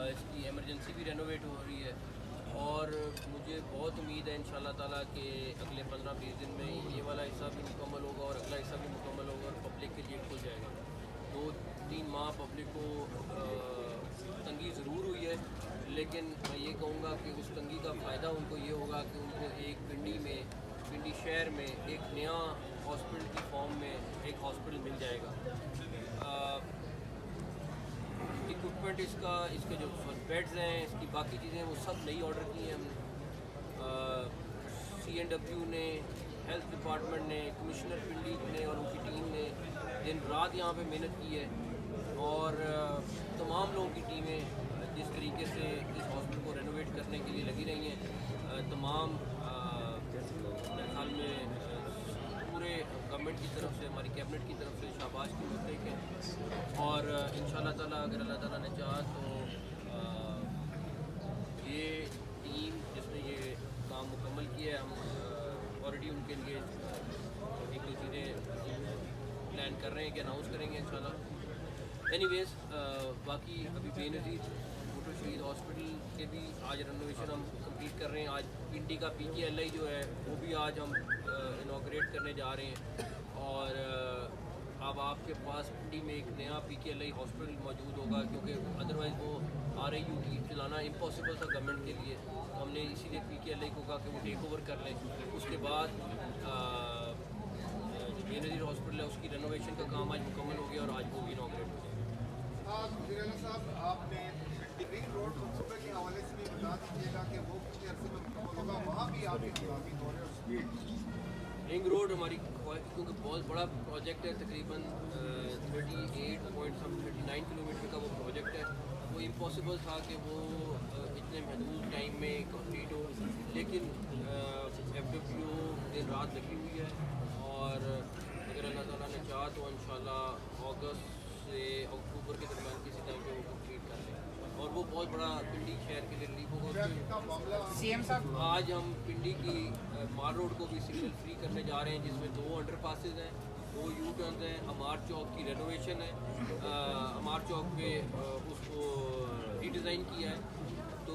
اس کی ایمرجنسی بھی رینوویٹ ہو رہی ہے، اور مجھے بہت امید ہے انشاءاللہ تعالیٰ کہ اگلے 15-20 دن میں یہ والا حصہ بھی مکمل ہوگا اور اگلا حصہ بھی مکمل ہوگا اور پبلک کے لیے کھل جائے گا۔ 2-3 ماہ پبلک کو تنگی ضرور ہوئی ہے، لیکن میں یہ کہوں گا کہ اس تنگی کا فائدہ ان کو یہ ہوگا کہ ان کو ایک پنڈی شہر میں ایک نیا ہاسپٹل کی فارم میں ایک ہاسپٹل مل جائے گا۔ اکوپمنٹ اس کے جو بیڈز ہیں، اس کی باقی چیزیں وہ سب نئی آرڈر کی ہیں ہم نے۔ CNW نے، ہیلتھ ڈپارٹمنٹ نے، کمشنر پنڈی نے اور ان کی ٹیم نے دن رات یہاں پہ محنت کی ہے، اور تمام لوگوں کی ٹیمیں جس طریقے سے اس ہاسپٹل کو رینوویٹ کرنے کے لیے لگی رہی ہیں، تمام میرے خیال میں پورے گورنمنٹ کی طرف سے، ہماری کیبنٹ کی طرف سے شاباش کی مستحق ہے، اور انشاءاللہ تعالیٰ اگر اللہ تعالیٰ نے چاہا تو یہ ٹیم جس نے یہ کام مکمل کیا ہے، ہم آلریڈی ان کے لیے ایک دو چیزیں پلان کر رہے ہیں کہ اناؤنس کریں گے انشاءاللہ۔ اینی ویز باقی ابھی بے نظیر بھٹو شہید ہاسپٹل کے بھی آج رینوویشن ہم کمپلیٹ کر رہے ہیں۔ آج پنڈی کا PKLI جو ہے وہ بھی آج ہم انوگریٹ کرنے جا رہے ہیں، اور اب آپ کے پاس پنڈی میں ایک نیا PKLI ہاسپٹل موجود ہوگا، کیونکہ ادروائز وہ RIU کی چلانا امپاسبل تھا گورنمنٹ کے لیے، تو ہم نے اسی لیے PKLI کو کہا کہ وہ ٹیک اوور کر لیں۔ اس کے بعد جو بے نظیر ہاسپٹل ہے اس کی رینوویشن کا کام آج مکمل ہو گیا اور آج وہ بھی انوگریٹ ہو گیا۔ وزیر صاحب، آپ نے رنگ روڈ منصوبے کے حوالے سے بھی بتا دیجیے گا کہ وہ کتنے عرصے میں مکمل ہوگا، وہاں بھی آپ کی انتظامی دور ہے اسپیڈ؟ رنگ روڈ ہماری کیونکہ بہت بڑا پروجیکٹ ہے، تقریباً 39 کلومیٹر کا وہ پروجیکٹ ہے، وہ امپاسبل تھا کہ وہ اتنے محدود ٹائم میں کمپلیٹ ہو، لیکن FWO دن رات لگی ہوئی ہے، اور اگر اللہ تعالیٰ نے چاہا تو انشاءاللہ اگست سے اکتوبر کے درمیان کسی ٹائم پہ وہ کمپلیٹ کر لیں، اور وہ بہت بڑا پنڈی شہر کے لیے ریلیف ہوگا۔ CM صاحب، آج ہم پنڈی کی مال روڈ کو بھی سگنل فری کرنے جا رہے ہیں، جس میں 2 انڈر پاسز ہیں، 2 یو ٹرنز ہیں، امار چوک کی رینوویشن ہے، امار چوک پہ اس کو ری ڈیزائن کیا ہے، تو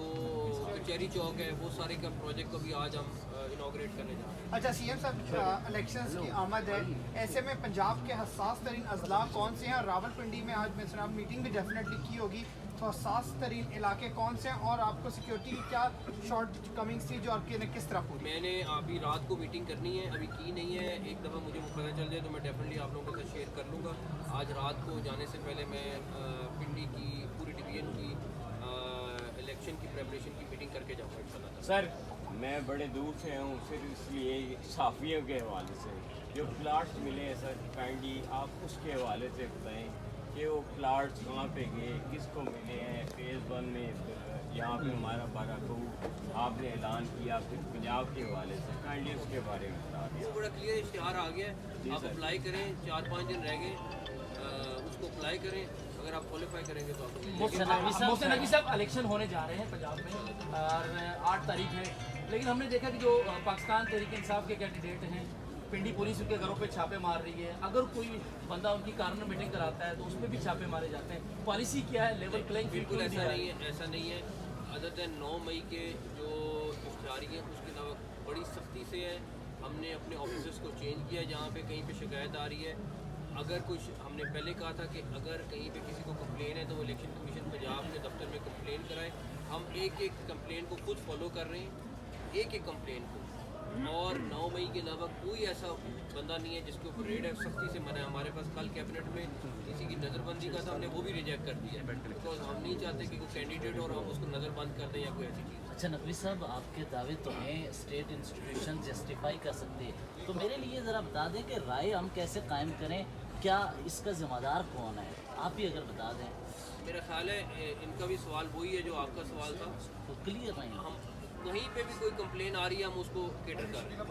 کچہری چوک ہے، وہ سارے کا پروجیکٹ کو بھی آج ہم انوگریٹ کرنے جا رہے ہیں۔ اچھا CM صاحب، الیکشنز کی آمد ہے، ایسے میں پنجاب کے حساس ترین اضلاع کون سے ہیں؟ راول پنڈی میں آج مثلا میٹنگ بھی ڈیفینیٹلی کی ہوگی، تو حساس ترین علاقے کون سے ہیں، اور آپ کو سیکیورٹی کی کیا شارٹ کمنگس تھی جو آپ کے کس طرح پوری؟ میں نے ابھی رات کو میٹنگ کرنی ہے، ابھی کی نہیں ہے، ایک دفعہ مجھے پتہ چل جائے تو میں ڈیفینیٹلی آپ لوگوں کے ساتھ شیئر کر لوں گا۔ آج رات کو جانے سے پہلے میں پنڈی کی پوری ڈویژن کی الیکشن کی پریپریشن کی میٹنگ کر کے جاؤں گا انشاءاللہ۔ سر میں بڑے دور سے ہوں، صرف اس لیے صحافیوں کے حوالے سے جو پلاٹس ملے ہیں سر کائنڈلی آپ اس کے حوالے سے بتائیں کہ وہ پلاٹس کہاں پہ گئے، کس کو ملے ہیں۔ فیز 1 میں یہاں پہ ہمارا 12 کروڑ آپ نے اعلان کیا، پھر پنجاب کے حوالے سے کائنڈلی اس کے بارے میں بتا دیں۔ وہ بڑا کلیئر اشتہار آ گیا ہے، آپ اپلائی کریں، 4-5 دن رہ گئے، اس کو اپلائی کریں، اگر آپ کوالیفائی کریں گے تو آپ محسن نقوی صاحب الیکشن ہونے جا رہے ہیں پنجاب میں، اور 8 تاریخ ہے، لیکن ہم نے دیکھا کہ جو پاکستان تحریک انصاف کے کینڈیڈیٹ ہیں، پنڈی پولیس ان کے گھروں پہ چھاپے مار رہی ہے، اگر کوئی بندہ ان کی کارنر میٹنگ کراتا ہے تو اس پہ بھی چھاپے مارے جاتے ہیں۔ پالیسی کیا ہے؟ لیول پلینگ فیلڈ بالکل ایسا نہیں ہے، ادر دین 9 مئی کے جو اشتہاری ہیں اس کے علاوہ بڑی سختی سے ہے، ہم نے اپنے آفیسرس کو چینج کیا، جہاں پہ کہیں پہ شکایت آ رہی ہے، اگر کچھ ہم نے پہلے کہا تھا کہ اگر کہیں پہ کسی کو کمپلین ہے تو وہ الیکشن کمیشن پنجاب کے دفتر میں کمپلین کرائے، ہم ایک کمپلین کو خود فالو کر رہے ہیں، ایک کمپلین کو، اور 9 مئی کے علاوہ کوئی ایسا بندہ نہیں ہے جس کے اوپر ریڈ ہے، سختی سے منع ہے۔ ہمارے پاس کل کیبنٹ میں کسی کی نظر بندی کا تھا، ہم نے وہ بھی ریجیکٹ کر دیا، بیکاز ہم نہیں چاہتے کہ کوئی کینڈیڈیٹ اور ہم اس کو نظر بند کر دیں یا کوئی ایسی چیز۔ اچھا نقوی صاحب، آپ کے دعوے تو ہیں اسٹیٹ انسٹیٹیوشن جسٹیفائی کر سکتے ہیں، تو میرے لیے ذرا بتا دیں کہ رائے ہم کیسے قائم کریں، کیا اس کا ذمہ دار کون ہے؟ آپ ہی اگر بتا دیں۔ میرا خیال ہے ان کا بھی سوال وہی ہے جو آپ کا سوال تھا، تو کلیئر نہیں ہم کہیں پہ بھی کوئی کمپلین آ رہی ہے ہم اس کو کیٹر کر رہے ہیں۔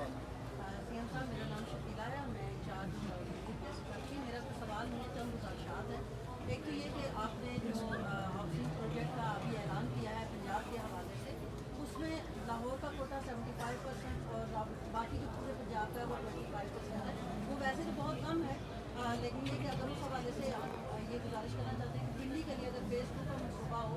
CM صاحب، میرا نام شکیلا ہے، میں انچارج ہوں۔ میرا تو سوال نہیں ہے، چند گزارشات ہیں۔ ایک تو یہ کہ آپ نے جو ہاؤسنگ پروجیکٹ کا ابھی اعلان کیا ہے پنجاب کے حوالے سے، اس میں لاہور کا کوٹا 75% اور باقی جو پورے پنجاب کا ہے وہ 25% ہے، وہ ویسے تو بہت کم ہے، لیکن یہ کہ اگر اس حوالے سے آپ یہ گزارش کرنا چاہتے ہیں کہ دلی کے لیے اگر فیز 2 کا منصوبہ ہو